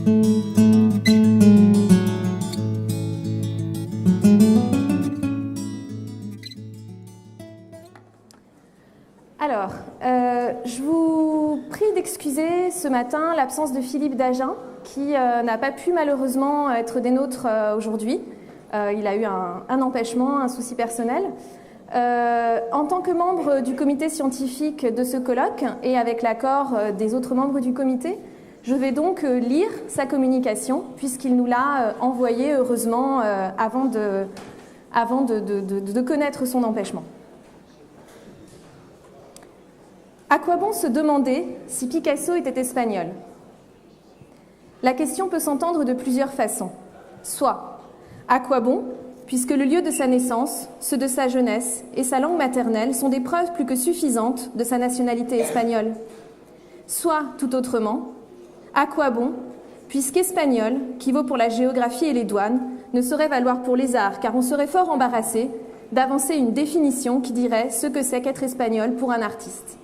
Alors, je vous prie d'excuser ce matin l'absence de Philippe Dagen, qui n'a pas pu malheureusement être des nôtres aujourd'hui. Il a eu un empêchement, un souci personnel. En tant que membre du comité scientifique de ce colloque et avec l'accord des autres membres du comité, je vais donc lire sa communication puisqu'il nous l'a envoyée heureusement avant de connaître son empêchement. À quoi bon se demander si Picasso était espagnol ? La question peut s'entendre de plusieurs façons. Soit, à quoi bon, puisque le lieu de sa naissance, ceux de sa jeunesse et sa langue maternelle sont des preuves plus que suffisantes de sa nationalité espagnole. Soit, tout autrement, à quoi bon, puisqu'espagnol, qui vaut pour la géographie et les douanes, ne saurait valoir pour les arts, car on serait fort embarrassé d'avancer une définition qui dirait ce que c'est qu'être espagnol pour un artiste.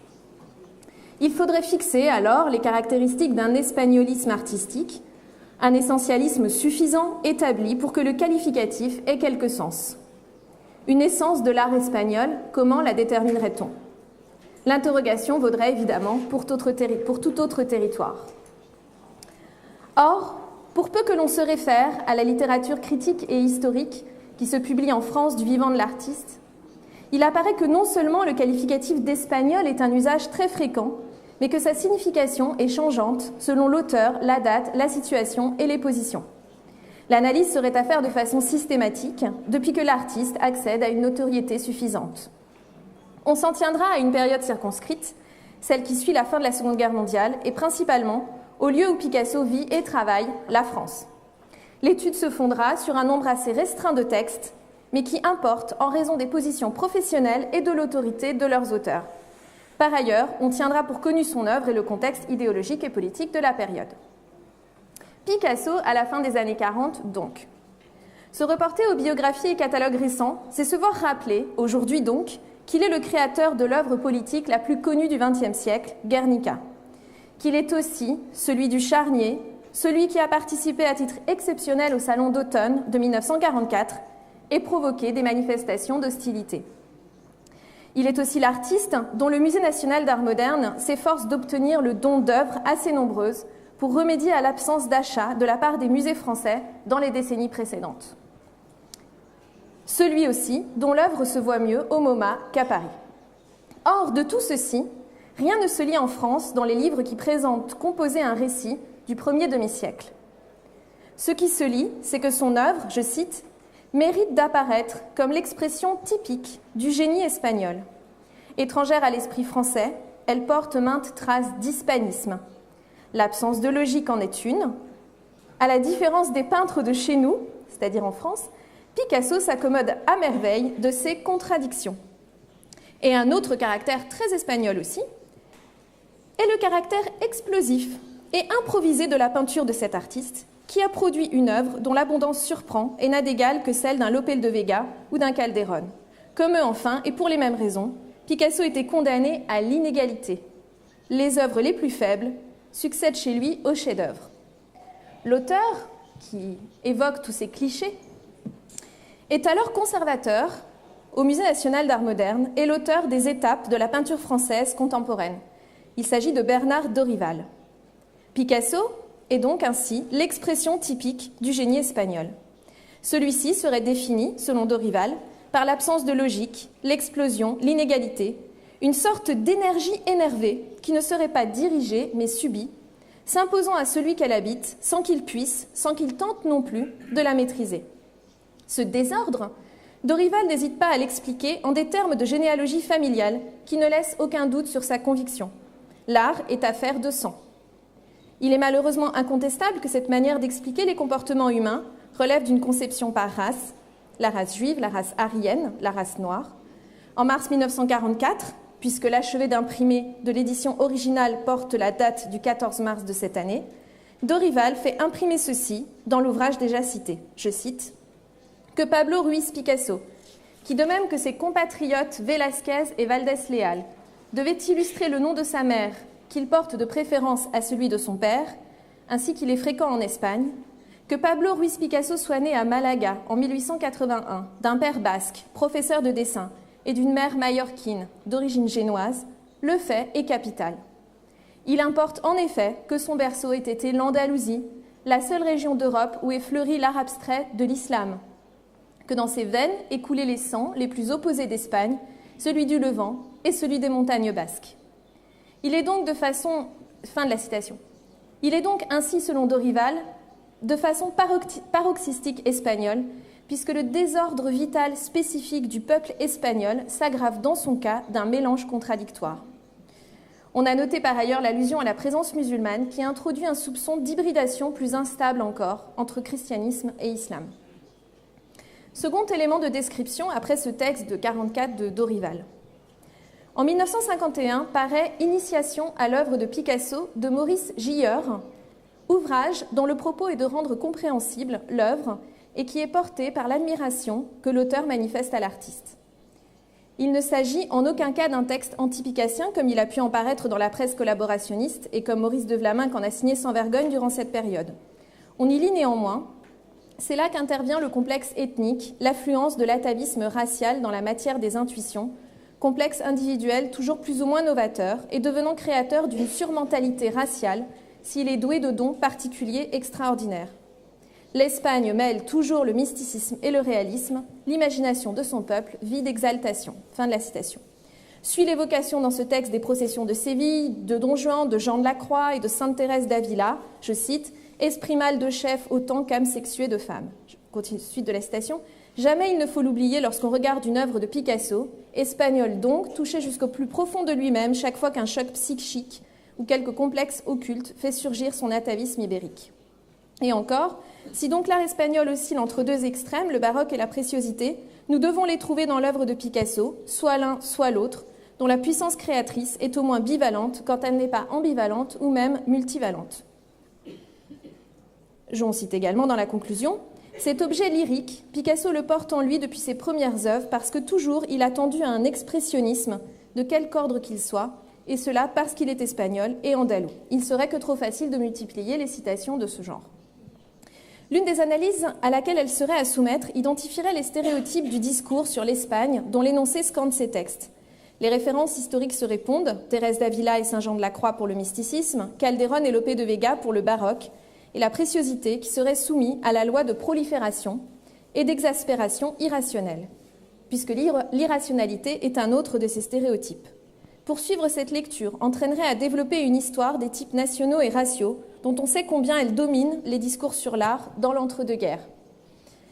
Il faudrait fixer alors les caractéristiques d'un espagnolisme artistique, un essentialisme suffisant établi pour que le qualificatif ait quelque sens. Une essence de l'art espagnol, comment la déterminerait-on ? L'interrogation vaudrait évidemment pour tout autre territoire. Or, pour peu que l'on se réfère à la littérature critique et historique qui se publie en France du vivant de l'artiste, il apparaît que non seulement le qualificatif d'espagnol est un usage très fréquent, mais que sa signification est changeante selon l'auteur, la date, la situation et les positions. L'analyse serait à faire de façon systématique depuis que l'artiste accède à une notoriété suffisante. On s'en tiendra à une période circonscrite, celle qui suit la fin de la Seconde Guerre mondiale, et principalement au lieu où Picasso vit et travaille, la France. L'étude se fondera sur un nombre assez restreint de textes, mais qui importent en raison des positions professionnelles et de l'autorité de leurs auteurs. Par ailleurs, on tiendra pour connu son œuvre et le contexte idéologique et politique de la période. Picasso, à la fin des années 40, donc. Se reporter aux biographies et catalogues récents, c'est se voir rappeler, aujourd'hui donc, qu'il est le créateur de l'œuvre politique la plus connue du XXe siècle, Guernica. Qu'il est aussi celui du charnier, celui qui a participé à titre exceptionnel au Salon d'automne de 1944 et provoqué des manifestations d'hostilité. Il est aussi l'artiste dont le Musée national d'art moderne s'efforce d'obtenir le don d'œuvres assez nombreuses pour remédier à l'absence d'achat de la part des musées français dans les décennies précédentes. Celui aussi dont l'œuvre se voit mieux au MoMA qu'à Paris. Or, de tout ceci, rien ne se lit en France dans les livres qui présentent composé un récit du premier demi-siècle. Ce qui se lit, c'est que son œuvre, je cite, mérite d'apparaître comme l'expression typique du génie espagnol. Étrangère à l'esprit français, elle porte maintes traces d'hispanisme. L'absence de logique en est une. À la différence des peintres de chez nous, c'est-à-dire en France, Picasso s'accommode à merveille de ces contradictions. Et un autre caractère très espagnol aussi est le caractère explosif et improvisé de la peinture de cet artiste, qui a produit une œuvre dont l'abondance surprend et n'a d'égal que celle d'un Lope de Vega ou d'un Calderón. Comme eux enfin, et pour les mêmes raisons, Picasso était condamné à l'inégalité. Les œuvres les plus faibles succèdent chez lui aux chefs-d'œuvre. L'auteur, qui évoque tous ces clichés, est alors conservateur au Musée national d'art moderne et l'auteur des étapes de la peinture française contemporaine. Il s'agit de Bernard Dorival. Picasso est donc ainsi l'expression typique du génie espagnol. Celui-ci serait défini, selon Dorival, par l'absence de logique, l'explosion, l'inégalité, une sorte d'énergie énervée qui ne serait pas dirigée mais subie, s'imposant à celui qu'elle habite sans qu'il puisse, sans qu'il tente non plus, de la maîtriser. Ce désordre, Dorival n'hésite pas à l'expliquer en des termes de généalogie familiale qui ne laissent aucun doute sur sa conviction. L'art est affaire de sang. Il est malheureusement incontestable que cette manière d'expliquer les comportements humains relève d'une conception par race, la race juive, la race aryenne, la race noire. En mars 1944, puisque l'achevé d'imprimer de l'édition originale porte la date du 14 mars de cette année, Dorival fait imprimer ceci dans l'ouvrage déjà cité, je cite, « Que Pablo Ruiz Picasso, qui de même que ses compatriotes Velázquez et Valdés Leal, devait illustrer le nom de sa mère, qu'il porte de préférence à celui de son père, ainsi qu'il est fréquent en Espagne, que Pablo Ruiz Picasso soit né à Malaga en 1881, d'un père basque, professeur de dessin, et d'une mère mallorquine, d'origine génoise, le fait est capital. Il importe en effet que son berceau ait été l'Andalousie, la seule région d'Europe où est fleuri l'art abstrait de l'islam, que dans ses veines ait coulé les sangs les plus opposés d'Espagne, celui du Levant et celui des montagnes basques. Il est donc fin de la citation. Il est donc ainsi, selon Dorival, de façon paroxystique espagnole, puisque le désordre vital spécifique du peuple espagnol s'aggrave dans son cas d'un mélange contradictoire. On a noté par ailleurs l'allusion à la présence musulmane qui introduit un soupçon d'hybridation plus instable encore entre christianisme et islam. Second élément de description après ce texte de 1944 de Dorival. En 1951 paraît Initiation à l'œuvre de Picasso de Maurice Gilleur, ouvrage dont le propos est de rendre compréhensible l'œuvre et qui est porté par l'admiration que l'auteur manifeste à l'artiste. Il ne s'agit en aucun cas d'un texte anti-picassien comme il a pu en paraître dans la presse collaborationniste et comme Maurice de Vlaminck en a signé sans vergogne durant cette période. On y lit néanmoins, c'est là qu'intervient le complexe ethnique, l'affluence de l'atavisme racial dans la matière des intuitions, complexe individuel toujours plus ou moins novateur et devenant créateur d'une surmentalité raciale s'il est doué de dons particuliers extraordinaires. L'Espagne mêle toujours le mysticisme et le réalisme, l'imagination de son peuple vit d'exaltation. Fin de la citation. Suit l'évocation dans ce texte des processions de Séville, de Don Juan, de Jean de la Croix et de Sainte Thérèse d'Avila, je cite, « esprit mâle de chef autant qu'âme sexuée de femme ». Je continue, suite de la citation. Jamais il ne faut l'oublier lorsqu'on regarde une œuvre de Picasso, espagnol donc, touché jusqu'au plus profond de lui-même chaque fois qu'un choc psychique ou quelque complexe occulte fait surgir son atavisme ibérique. Et encore, si donc l'art espagnol oscille entre deux extrêmes, le baroque et la préciosité, nous devons les trouver dans l'œuvre de Picasso, soit l'un, soit l'autre, dont la puissance créatrice est au moins bivalente quand elle n'est pas ambivalente ou même multivalente. J'en cite également dans la conclusion, cet objet lyrique, Picasso le porte en lui depuis ses premières œuvres parce que toujours il a tendu à un expressionnisme de quelque ordre qu'il soit, et cela parce qu'il est espagnol et andalou. Il serait que trop facile de multiplier les citations de ce genre. L'une des analyses à laquelle elle serait à soumettre identifierait les stéréotypes du discours sur l'Espagne dont l'énoncé scande ces textes. Les références historiques se répondent, Thérèse d'Avila et Saint Jean de la Croix pour le mysticisme, Calderón et Lope de Vega pour le baroque, et la préciosité qui serait soumise à la loi de prolifération et d'exaspération irrationnelle, puisque l'irrationalité est un autre de ces stéréotypes. Poursuivre cette lecture entraînerait à développer une histoire des types nationaux et raciaux dont on sait combien elle domine les discours sur l'art dans l'entre-deux-guerres.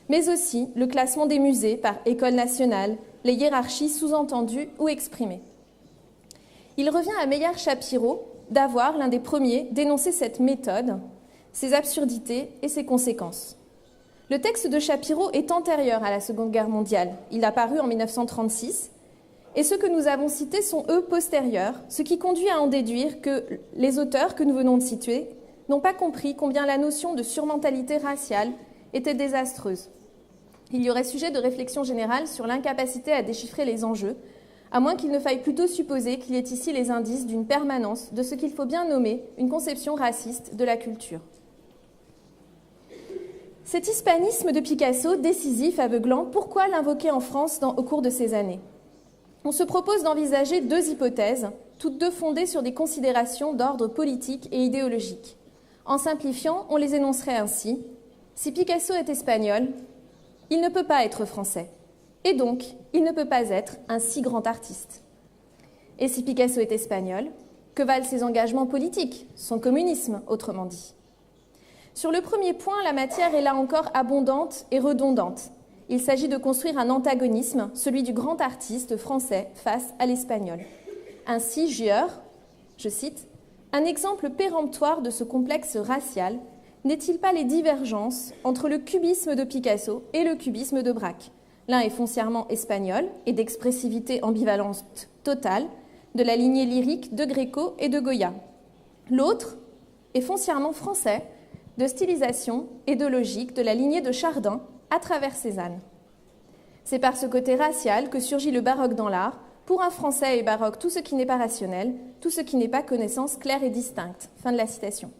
Mais aussi le classement des musées par école nationale, les hiérarchies sous-entendues ou exprimées. Il revient à Meyer Shapiro d'avoir, l'un des premiers, dénoncé cette méthode, ses absurdités et ses conséquences. Le texte de Shapiro est antérieur à la Seconde Guerre mondiale. Il a paru en 1936. Et ceux que nous avons cités sont, eux, postérieurs, ce qui conduit à en déduire que les auteurs que nous venons de citer n'ont pas compris combien la notion de surmentalité raciale était désastreuse. Il y aurait sujet de réflexion générale sur l'incapacité à déchiffrer les enjeux, à moins qu'il ne faille plutôt supposer qu'il y ait ici les indices d'une permanence de ce qu'il faut bien nommer une conception raciste de la culture. Cet hispanisme de Picasso, décisif, aveuglant, pourquoi l'invoquer en France au cours de ces années ? On se propose d'envisager deux hypothèses, toutes deux fondées sur des considérations d'ordre politique et idéologique. En simplifiant, on les énoncerait ainsi. Si Picasso est espagnol, il ne peut pas être français. Et donc, il ne peut pas être un si grand artiste. Et si Picasso est espagnol, que valent ses engagements politiques, son communisme, autrement dit ? Sur le premier point, la matière est là encore abondante et redondante. Il s'agit de construire un antagonisme, celui du grand artiste français face à l'espagnol. Ainsi, Gieur, je cite, « Un exemple péremptoire de ce complexe racial n'est-il pas les divergences entre le cubisme de Picasso et le cubisme de Braque ? L'un est foncièrement espagnol et d'expressivité ambivalente totale, de la lignée lyrique de Gréco et de Goya. L'autre est foncièrement français, de stylisation et de logique de la lignée de Chardin, à travers Cézanne. C'est par ce côté racial que surgit le baroque dans l'art. Pour un Français et baroque, tout ce qui n'est pas rationnel, tout ce qui n'est pas connaissance claire et distincte. Fin de la citation.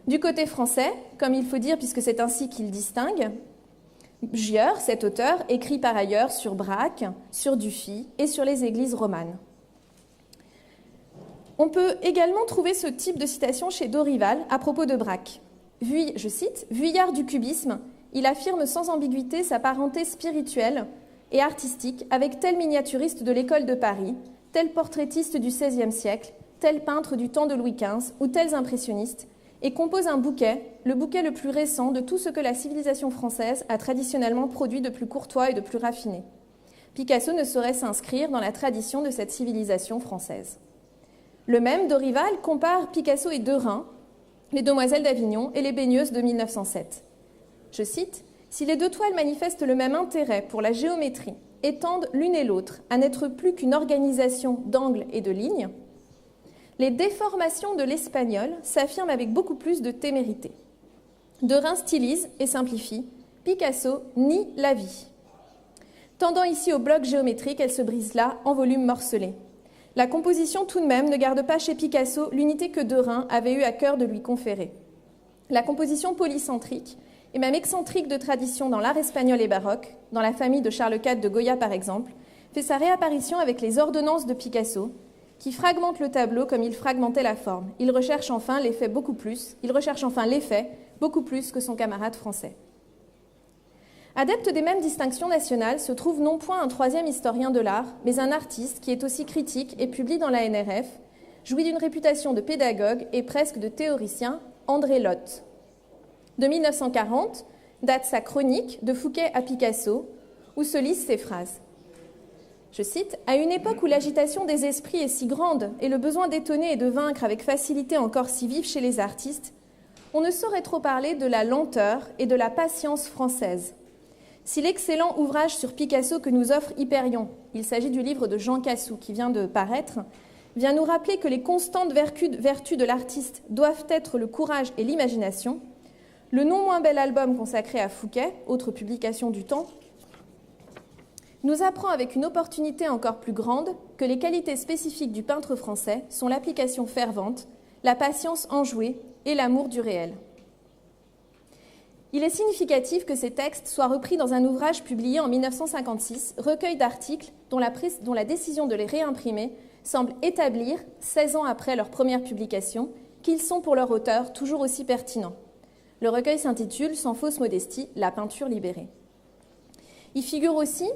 Du côté français, comme il faut dire puisque c'est ainsi qu'il distingue, Gieur, cet auteur, écrit par ailleurs sur Braque, sur Dufy et sur les églises romanes. On peut également trouver ce type de citation chez Dorival à propos de Braque. Je cite, « Vuillard du cubisme, il affirme sans ambiguïté sa parenté spirituelle et artistique avec tel miniaturiste de l'école de Paris, tel portraitiste du XVIe siècle, tel peintre du temps de Louis XV ou tels impressionnistes, et compose un bouquet, le bouquet le plus récent de tout ce que la civilisation française a traditionnellement produit de plus courtois et de plus raffiné. Picasso ne saurait s'inscrire dans la tradition de cette civilisation française. » Le même Dorival compare Picasso et Derain, les Demoiselles d'Avignon et les Baigneuses de 1907. Je cite, « Si les deux toiles manifestent le même intérêt pour la géométrie et tendent l'une et l'autre à n'être plus qu'une organisation d'angles et de lignes, les déformations de l'espagnol s'affirment avec beaucoup plus de témérité. Derain stylise et simplifie, Picasso nie la vie. Tendant ici au bloc géométrique, elle se brise là en volumes morcelés. La composition tout de même ne garde pas chez Picasso l'unité que Derain avait eu à cœur de lui conférer. La composition polycentrique et même excentrique de tradition dans l'art espagnol et baroque, dans la famille de Charles IV de Goya par exemple, fait sa réapparition avec les ordonnances de Picasso, qui fragmentent le tableau comme il fragmentait la forme. Il recherche enfin l'effet beaucoup plus que son camarade français. Adepte des mêmes distinctions nationales se trouve non point un troisième historien de l'art, mais un artiste qui est aussi critique et publie dans la NRF, jouit d'une réputation de pédagogue et presque de théoricien, André Lotte. De 1940 date sa chronique de Fouquet à Picasso, où se lisent ces phrases. Je cite, « À une époque où l'agitation des esprits est si grande et le besoin d'étonner et de vaincre avec facilité encore si vif chez les artistes, on ne saurait trop parler de la lenteur et de la patience française. Si l'excellent ouvrage sur Picasso que nous offre Hyperion, il s'agit du livre de Jean Cassou qui vient de paraître, vient nous rappeler que les constantes vertus de l'artiste doivent être le courage et l'imagination, le non moins bel album consacré à Fouquet, autre publication du temps, nous apprend avec une opportunité encore plus grande que les qualités spécifiques du peintre français sont l'application fervente, la patience enjouée et l'amour du réel. Il est significatif que ces textes soient repris dans un ouvrage publié en 1956, recueil d'articles dont la décision de les réimprimer semble établir, 16 ans après leur première publication, qu'ils sont pour leur auteur toujours aussi pertinents. Le recueil s'intitule, sans fausse modestie, « La peinture libérée ». Il figure aussi,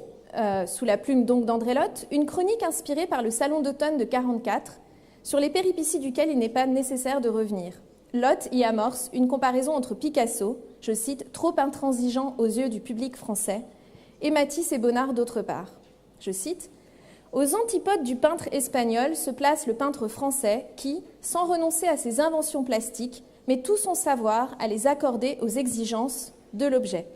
sous la plume donc d'André Lotte, une chronique inspirée par le Salon d'automne de 1944, sur les péripéties duquel il n'est pas nécessaire de revenir. Lotte y amorce une comparaison entre Picasso, je cite, « trop intransigeant aux yeux du public français », et Matisse et Bonnard d'autre part. Je cite, « Aux antipodes du peintre espagnol se place le peintre français qui, sans renoncer à ses inventions plastiques, met tout son savoir à les accorder aux exigences de l'objet.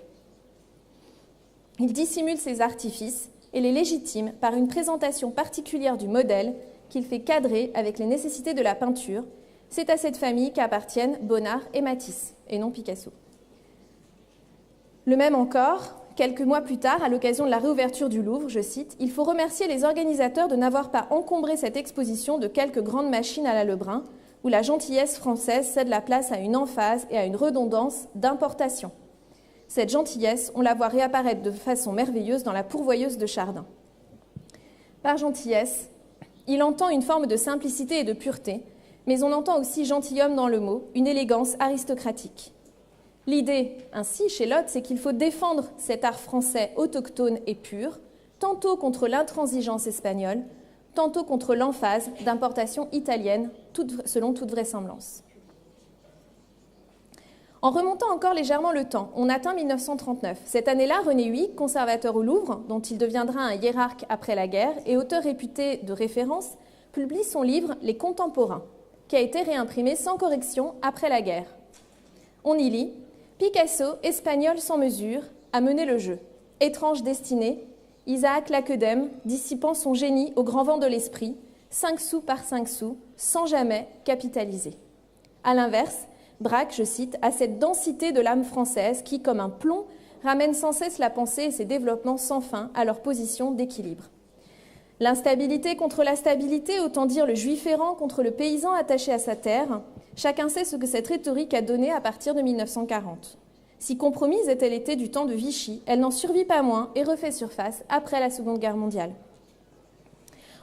Il dissimule ses artifices et les légitime par une présentation particulière du modèle qu'il fait cadrer avec les nécessités de la peinture. C'est à cette famille qu'appartiennent Bonnard et Matisse, et non Picasso. » Le même encore, quelques mois plus tard, à l'occasion de la réouverture du Louvre, je cite, « Il faut remercier les organisateurs de n'avoir pas encombré cette exposition de quelques grandes machines à la Lebrun, où la gentillesse française cède la place à une emphase et à une redondance d'importation. Cette gentillesse, on la voit réapparaître de façon merveilleuse dans la pourvoyeuse de Chardin. » Par gentillesse, il entend une forme de simplicité et de pureté, mais on entend aussi gentilhomme dans le mot, une élégance aristocratique. L'idée, ainsi, chez Lotte, c'est qu'il faut défendre cet art français autochtone et pur, tantôt contre l'intransigeance espagnole, tantôt contre l'emphase d'importation italienne, selon toute vraisemblance. En remontant encore légèrement le temps, on atteint 1939. Cette année-là, René Huyck, conservateur au Louvre, dont il deviendra un hiérarque après la guerre et auteur réputé de référence, publie son livre « Les Contemporains », qui a été réimprimé sans correction après la guerre. On y lit « Picasso, espagnol sans mesure, a mené le jeu. Étrange destinée, Isaac Laquedem, dissipant son génie au grand vent de l'esprit, 5 sous par 5 sous, sans jamais capitaliser. » À l'inverse, Braque, je cite, « a cette densité de l'âme française qui, comme un plomb, ramène sans cesse la pensée et ses développements sans fin à leur position d'équilibre. L'instabilité contre la stabilité, autant dire le juif errant contre le paysan attaché à sa terre, Chacun sait ce que cette rhétorique a donné à partir de 1940. Si compromise ait-elle été du temps de Vichy, elle n'en survit pas moins et refait surface après la Seconde Guerre mondiale.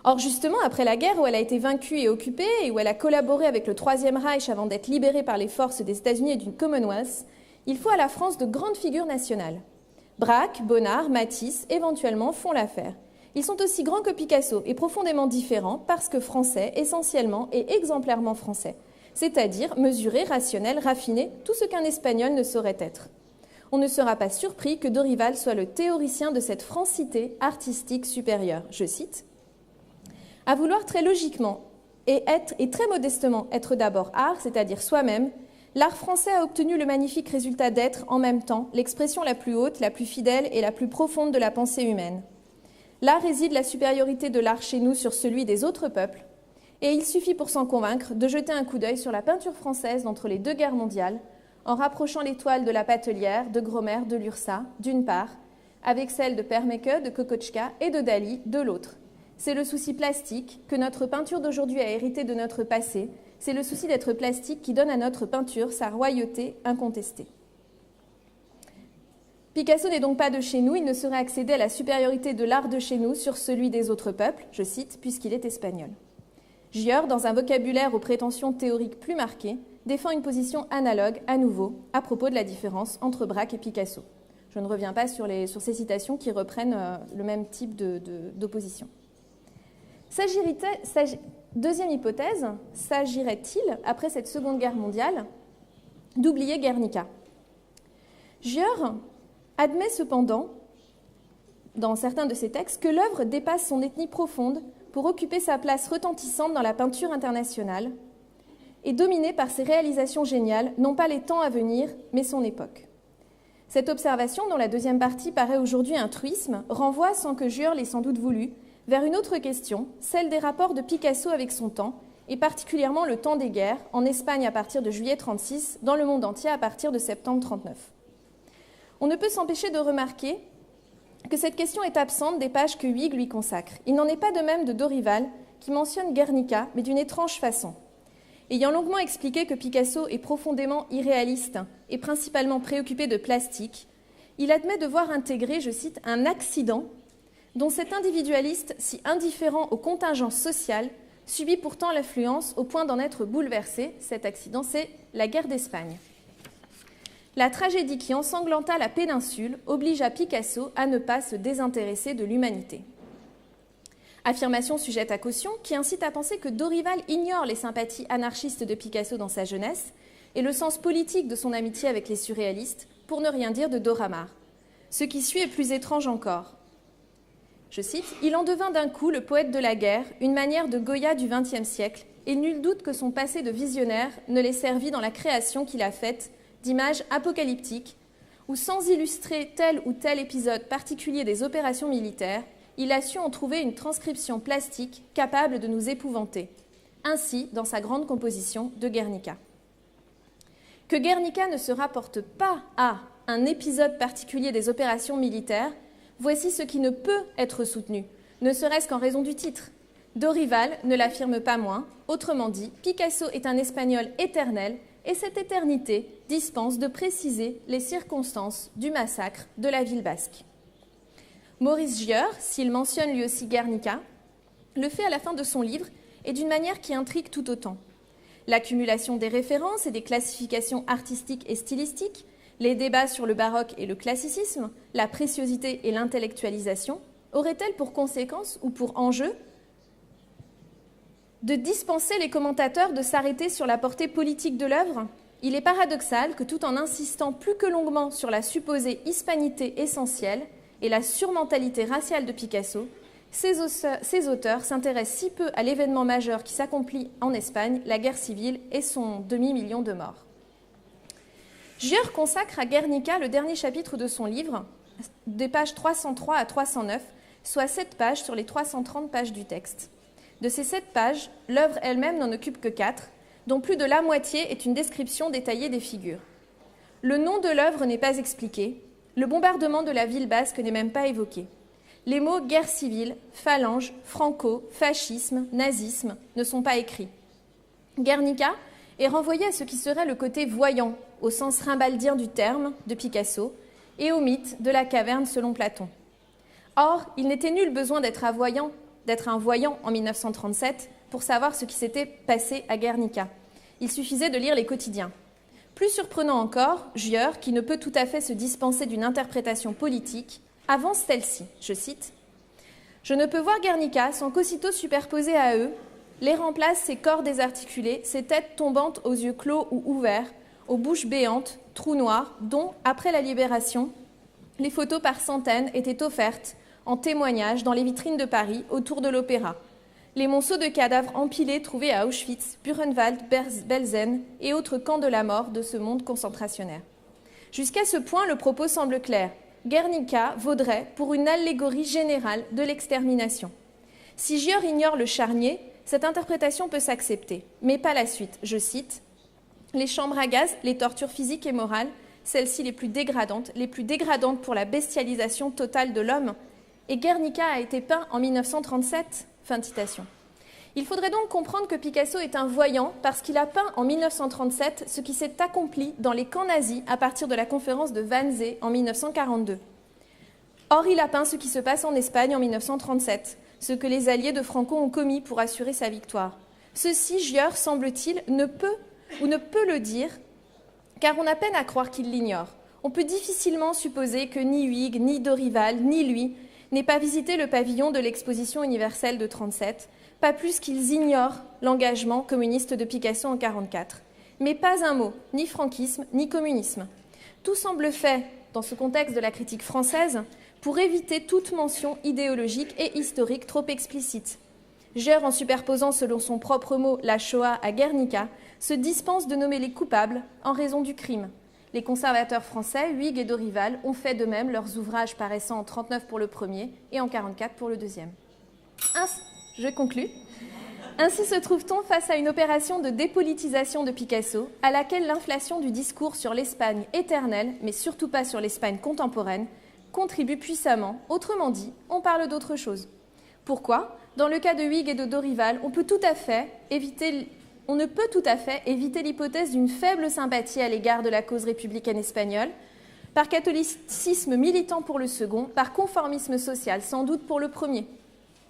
Or, justement, après la guerre où elle a été vaincue et occupée et où elle a collaboré avec le Troisième Reich avant d'être libérée par les forces des États-Unis et du Commonwealth, il faut à la France de grandes figures nationales. Braque, Bonnard, Matisse, éventuellement, font l'affaire. Ils sont aussi grands que Picasso et profondément différents parce que français, essentiellement et exemplairement français, c'est-à-dire mesurés, rationnels, raffinés, tout ce qu'un Espagnol ne saurait être. On ne sera pas surpris que Dorival soit le théoricien de cette francité artistique supérieure. Je cite « À vouloir très logiquement et très modestement être d'abord art, c'est-à-dire soi-même, l'art français a obtenu le magnifique résultat d'être, en même temps, l'expression la plus haute, la plus fidèle et la plus profonde de la pensée humaine. Là réside la supériorité de l'art chez nous sur celui des autres peuples, et il suffit pour s'en convaincre de jeter un coup d'œil sur la peinture française d'entre les deux guerres mondiales, en rapprochant les toiles de la Patelière, de Gromer, de Lursa, d'une part, avec celles de Permeke, de Kokoschka et de Dali, de l'autre. C'est le souci plastique que notre peinture d'aujourd'hui a hérité de notre passé, c'est le souci d'être plastique qui donne à notre peinture sa royauté incontestée. Picasso n'est donc pas de chez nous, il ne saurait accéder à la supériorité de l'art de chez nous sur celui des autres peuples, je cite, puisqu'il est espagnol. Gieur, dans un vocabulaire aux prétentions théoriques plus marquées, défend une position analogue, à nouveau, à propos de la différence entre Braque et Picasso. Je ne reviens pas sur ces citations qui reprennent le même type d'opposition. Deuxième hypothèse, s'agirait-il, après cette Seconde Guerre mondiale, d'oublier Guernica? Gieur admet cependant, dans certains de ses textes, que l'œuvre dépasse son ethnie profonde pour occuper sa place retentissante dans la peinture internationale et dominée par ses réalisations géniales, non pas les temps à venir, mais son époque. Cette observation, dont la deuxième partie paraît aujourd'hui un truisme, renvoie, sans que Gieur l'ait sans doute voulu, vers une autre question, celle des rapports de Picasso avec son temps, et particulièrement le temps des guerres, en Espagne à partir de juillet 1936, dans le monde entier à partir de septembre 1939. On ne peut s'empêcher de remarquer que cette question est absente des pages que Huyghe lui consacre. Il n'en est pas de même de Dorival, qui mentionne Guernica, mais d'une étrange façon. Ayant longuement expliqué que Picasso est profondément irréaliste et principalement préoccupé de plastique, il admet devoir intégrer, je cite, un accident dont cet individualiste, si indifférent aux contingences sociales, subit pourtant l'influence au point d'en être bouleversé. Cet accident, c'est la guerre d'Espagne. La tragédie qui ensanglanta la péninsule obligea Picasso à ne pas se désintéresser de l'humanité. Affirmation sujette à caution qui incite à penser que Dorival ignore les sympathies anarchistes de Picasso dans sa jeunesse et le sens politique de son amitié avec les surréalistes, pour ne rien dire de Dora Maar. Ce qui suit est plus étrange encore. Je cite, « Il en devint d'un coup le poète de la guerre, une manière de Goya du XXe siècle, et nul doute que son passé de visionnaire ne l'ait servi dans la création qu'il a faite d'images apocalyptiques, où sans illustrer tel ou tel épisode particulier des opérations militaires, il a su en trouver une transcription plastique capable de nous épouvanter. Ainsi, dans sa grande composition de Guernica. Que Guernica ne se rapporte pas à un épisode particulier des opérations militaires, voici ce qui ne peut être soutenu, ne serait-ce qu'en raison du titre. Dorival ne l'affirme pas moins, autrement dit, Picasso est un Espagnol éternel et cette éternité dispense de préciser les circonstances du massacre de la ville basque. Maurice Gieur, s'il mentionne lui aussi Guernica, le fait à la fin de son livre et d'une manière qui intrigue tout autant. L'accumulation des références et des classifications artistiques et stylistiques, les débats sur le baroque et le classicisme, la préciosité et l'intellectualisation, auraient-elles pour conséquence ou pour enjeu de dispenser les commentateurs de s'arrêter sur la portée politique de l'œuvre? Il est paradoxal que tout en insistant plus que longuement sur la supposée hispanité essentielle et la surmentalité raciale de Picasso, ces auteurs s'intéressent si peu à l'événement majeur qui s'accomplit en Espagne, la guerre civile et son demi-million de morts. Gieur consacre à Guernica le dernier chapitre de son livre, des pages 303 à 309, soit 7 pages sur les 330 pages du texte. De ces 7 pages, l'œuvre elle-même n'en occupe que 4, dont plus de la moitié est une description détaillée des figures. Le nom de l'œuvre n'est pas expliqué, le bombardement de la ville basque n'est même pas évoqué. Les mots guerre civile, phalange, franco, fascisme, nazisme ne sont pas écrits. Guernica et renvoyait à ce qui serait le côté voyant, au sens rimbaldien du terme, de Picasso, et au mythe de la caverne selon Platon. Or, il n'était nul besoin d'être un voyant en 1937 pour savoir ce qui s'était passé à Guernica. Il suffisait de lire les quotidiens. Plus surprenant encore, Gieur, qui ne peut tout à fait se dispenser d'une interprétation politique, avance celle-ci, je cite, « Je ne peux voir Guernica sans qu'aussitôt superposés à eux, les remplacent ces corps désarticulés, ces têtes tombantes aux yeux clos ou ouverts, aux bouches béantes, trous noirs, dont, après la libération, les photos par centaines étaient offertes en témoignage dans les vitrines de Paris autour de l'Opéra. Les monceaux de cadavres empilés trouvés à Auschwitz, Buchenwald, Belsen et autres camps de la mort de ce monde concentrationnaire. Jusqu'à ce point, le propos semble clair. Guernica vaudrait pour une allégorie générale de l'extermination. Si Gieur ignore le charnier, cette interprétation peut s'accepter, mais pas la suite. Je cite, « Les chambres à gaz, les tortures physiques et morales, celles-ci les plus dégradantes pour la bestialisation totale de l'homme, et Guernica a été peint en 1937 ?» Fin de citation. Il faudrait donc comprendre que Picasso est un voyant parce qu'il a peint en 1937 ce qui s'est accompli dans les camps nazis à partir de la conférence de Wannsee en 1942. Or, il a peint ce qui se passe en Espagne en 1937, ce que les alliés de Franco ont commis pour assurer sa victoire. Ceci, Gieur, semble-t-il, ne peut le dire, car on a peine à croire qu'il l'ignore. On peut difficilement supposer que ni Huyghe, ni Dorival, ni lui n'aient pas visité le pavillon de l'exposition universelle de 1937, pas plus qu'ils ignorent l'engagement communiste de Picasso en 1944. Mais pas un mot, ni franquisme, ni communisme. Tout semble fait, dans ce contexte de la critique française, pour éviter toute mention idéologique et historique trop explicite. Gieur, en superposant selon son propre mot la Shoah à Guernica, se dispense de nommer les coupables en raison du crime. Les conservateurs français, Huyghe et Dorival, ont fait de même, leurs ouvrages paraissant en 1939 pour le premier et en 1944 pour le deuxième. Je conclus. Ainsi se trouve-t-on face à une opération de dépolitisation de Picasso, à laquelle l'inflation du discours sur l'Espagne éternelle, mais surtout pas sur l'Espagne contemporaine, contribue puissamment. Autrement dit, on parle d'autre chose. Pourquoi ? Dans le cas de Huyghe et de Dorival, on ne peut tout à fait éviter l'hypothèse d'une faible sympathie à l'égard de la cause républicaine espagnole, par catholicisme militant pour le second, par conformisme social sans doute pour le premier.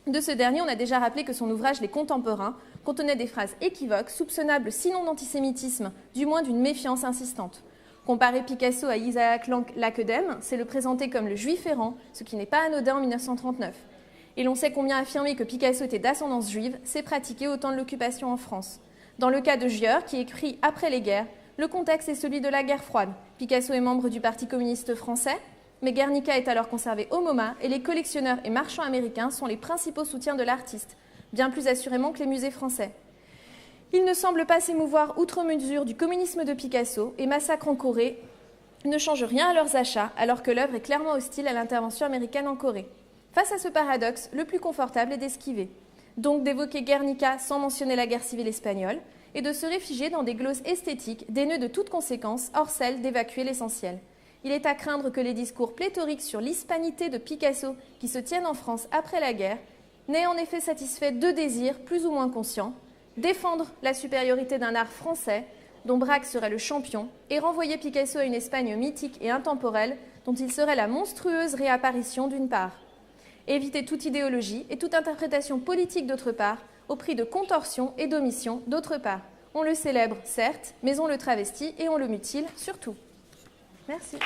De ce dernier, on a déjà rappelé que son ouvrage Les Contemporains contenait des phrases équivoques, soupçonnables sinon d'antisémitisme, du moins d'une méfiance insistante. Comparer Picasso à Isaac Lakedem, c'est le présenter comme le juif errant, ce qui n'est pas anodin en 1939. Et l'on sait combien affirmer que Picasso était d'ascendance juive s'est pratiqué au temps de l'occupation en France. Dans le cas de Gieur, qui écrit après les guerres, le contexte est celui de la guerre froide. Picasso est membre du Parti communiste français, mais Guernica est alors conservé au MoMA et les collectionneurs et marchands américains sont les principaux soutiens de l'artiste, bien plus assurément que les musées français. Ils ne semblent pas s'émouvoir outre mesure du communisme de Picasso et Massacre en Corée ne changent rien à leurs achats alors que l'œuvre est clairement hostile à l'intervention américaine en Corée. Face à ce paradoxe, le plus confortable est d'esquiver, donc d'évoquer Guernica sans mentionner la guerre civile espagnole et de se réfugier dans des glosses esthétiques dénuées de toute conséquence, hors celle d'évacuer l'essentiel. Il est à craindre que les discours pléthoriques sur l'hispanité de Picasso qui se tiennent en France après la guerre n'aient en effet satisfait deux désirs plus ou moins conscients, défendre la supériorité d'un art français dont Braque serait le champion et renvoyer Picasso à une Espagne mythique et intemporelle dont il serait la monstrueuse réapparition d'une part. Éviter toute idéologie et toute interprétation politique d'autre part, au prix de contorsion et d'omission d'autre part. On le célèbre, certes, mais on le travestit et on le mutile surtout. Merci.